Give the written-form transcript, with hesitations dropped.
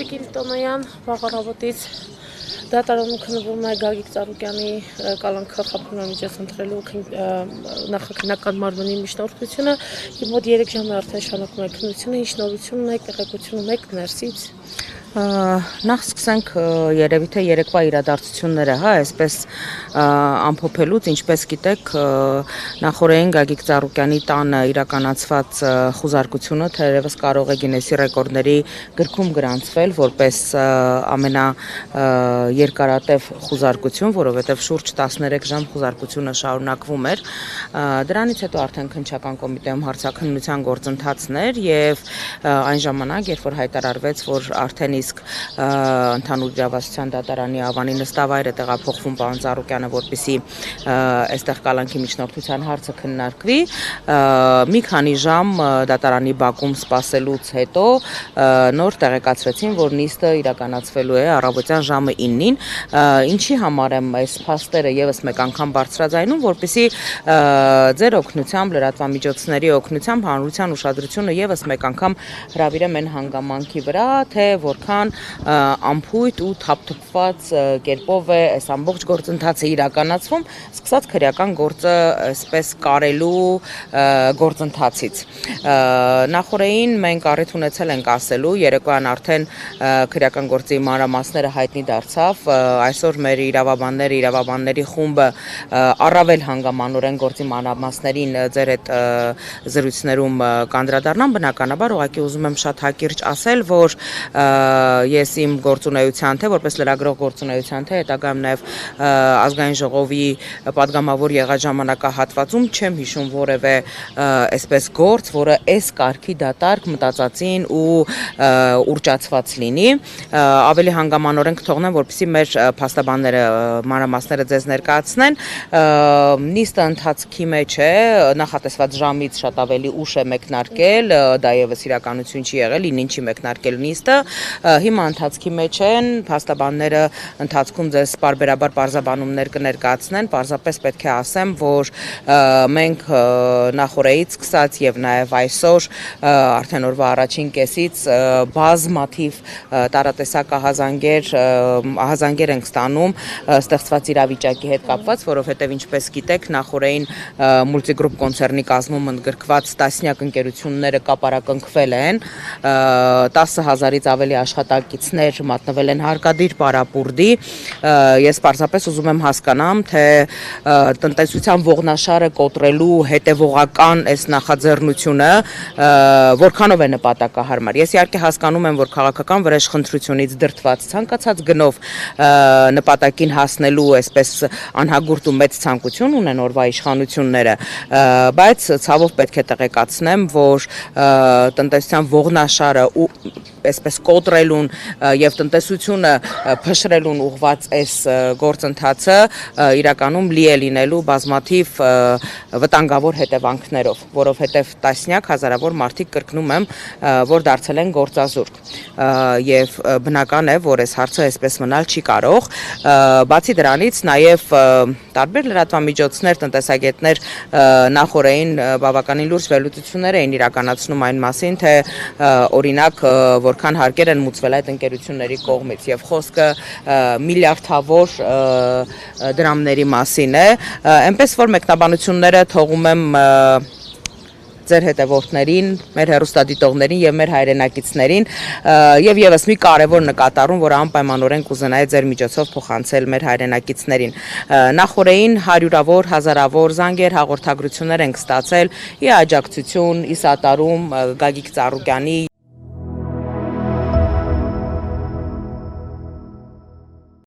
Տիկին Տոնոյան վաղառավոտից դատարանում քննվում է Գագիկ Ծառուկյանի կալանքը խափանման միջոց ընտրելու նախաքննական մարմնի միջնորդությունը եւ մոտ 3 ժամ է արդեն շարունակում է քննությունը, ինչ նորություն ունեք, տեղեկություն ունեք ներսից։ Նախ սկսենք երևի թե երեկվա իրադարձությունները, այսպես ամփոփելուց, ինչպես գիտեք, նախորդին Գագիկ Ծառուկյանի տանը իրականացված խուզարկությունը թերևս կարող է Գինեսի ռեկորդների գրքում գրանցվել որպես ամենաերկարատև խուզարկություն, որովհետև շուրջ 13 ժամ խուզարկությունը շարունակվում էր։ Դրանից հետո արդեն քննչական կոմիտեում հարցաքննության գործընթացն էր եւ այն ժամանակ, երբ որ հայտարարվեց, որ արդեն իսկ ընդհանուր իրավասության դատարանի ավանի նստավայրը տեղափոխվում պարոն Ծառուկյանը, որպեսզի այստեղ կալանքի միջնորդության հարցը քննարկվի, մի քանի ժամ դատարանի բակում սպասելուց հետո նոր տեղեկացրեցին, որ նիստը իրականացվելու է առավոտյան ժամը 9-ին, ինչի համար եմ այս փաստերը եւս մեկ անգամ բարձրաձայնում, որպեսզի ձեր օգնությամբ, լրատվամիջոցների օգնությամբ հանրության ուշադրությունը եւս մեկ անգամ հրավիրեմ այն հանգամանքի վրա, թե որքան ամփույթ ու թափթփված կերպով է այս ամբողջ գործընթացը իրականացվում, սկսած քրեական գործը այսպես կարելու գործընթացից։ Նախորդին մենք առիթ ունեցել ենք ասելու, երեկոյան արդեն քրեական գործի մանրամասները հայտնի դարձավ, այսօր մեր իրավաբանների խումբը առավել հանգամանորեն գործի մանրամասներին ձեր այդ զրույցներում կանդրադառնամ, բնականաբար ուղղակի ուզում եմ շատ հակիրճ ասել, որ ես իմ գործունեության թե որպես լրագրող գործունեության թե հետագայում նաև ազգային ժողովի պատգամավոր եղած ժամանակահատվածում չեմ հիշում որևէ այսպես գործ, որը այս կարգի դատարկ մտածածին ու ուրճացված լինի, ավելի հանգամանորեն կթողնեմ, որպեսզի մեր փաստաբանները մանրամասները ձեզ ներկայացնեն, նիստը ընթացքի մեջ է, նախատեսված ժամից շատ ավելի ուշ է մեկնարկել, դա եւս իրականություն չի եղել, ինչ մեկնարկել նիստը, հիմա ընթացքի մեջ են, փաստաբանները ընթացքում ձեզ պարբերաբար պարզաբանումներ կներկայացնեն, պարզապես պետք է ասեմ, որ մենք նախորդից սկսած եւ նաեւ այսօր արդեն օրվա առաջին կեսից բազմաթիվ տարատեսակ ահազանգեր ենք ստանում ստեղծված իրավիճակի հետ կապված, որովհետեւ ինչպես գիտեք, նախորդին մուլտիգրուպ կոնցեռնի կազմում ընդգրկված տասնյակ ընկերությունները կապարակնքվել են, 10,000-ից ավելի աշխատակիցներ մատնվել են հարկադիր պարապուրդի, ես պարզապես ուզում եմ հասկանամ, թե տնտեսության ողնաշարը կոտրելու հետևողական այս նախաձեռնությունը որքանով է նպատակահարմար։ Ես իհարկե հասկանում եմ, որ քաղաքական վրեժխնդրությունից դրդված ցանկացած գնով նպատակին հասնելու այսպես անհագուրտ ու մեծ ցանկություն ունեն օրվա իշխանությունները, բայց ցավով պետք է տեղեկացնեմ, որ տնտեսության ողնաշարը ու այսպես կոտրելուն եւ տնտեսությունը փշրելուն ուղված այս գործընթացը իրականում լի է լինելու բազմաթիվ վտանգավոր հետևանքներով, որովհետեւ տասնյակ հազարավոր մարդիկ կրկնում եմ, որ դարձել են գործազուրկ եւ բնական է, որ այս հարցը այսպես մնալ չի կարող, բացի դրանից նաեւ տարբեր լրատվամիջոցներ, տնտեսագետներ նախորդին բավականին լուրջ վերլուծություններ էին իրականացնում այն մասին, թե օրինակ որքան հարկեր են մուծվել այդ ընկերությունների կողմից եւ խոսքը միլիարդավոր դրամների մասին է, այնպես որ մեկնաբանությունները թողում եմ ձեր հետևորդներին, մեր հեռուստադիտողներին եւ մեր հայրենակիցներին եւ եւս մի կարեւոր նկատառում, որ անպայմանորեն կուզենայի ձեր միջոցով փոխանցել մեր հայրենակիցներին։ Նախորդին հարյուրավոր, հազարավոր զանգեր, հաղորդագրություններ ենք ստացել ի աջակցություն, ի սատարում Գագիկ Ծառուկյանի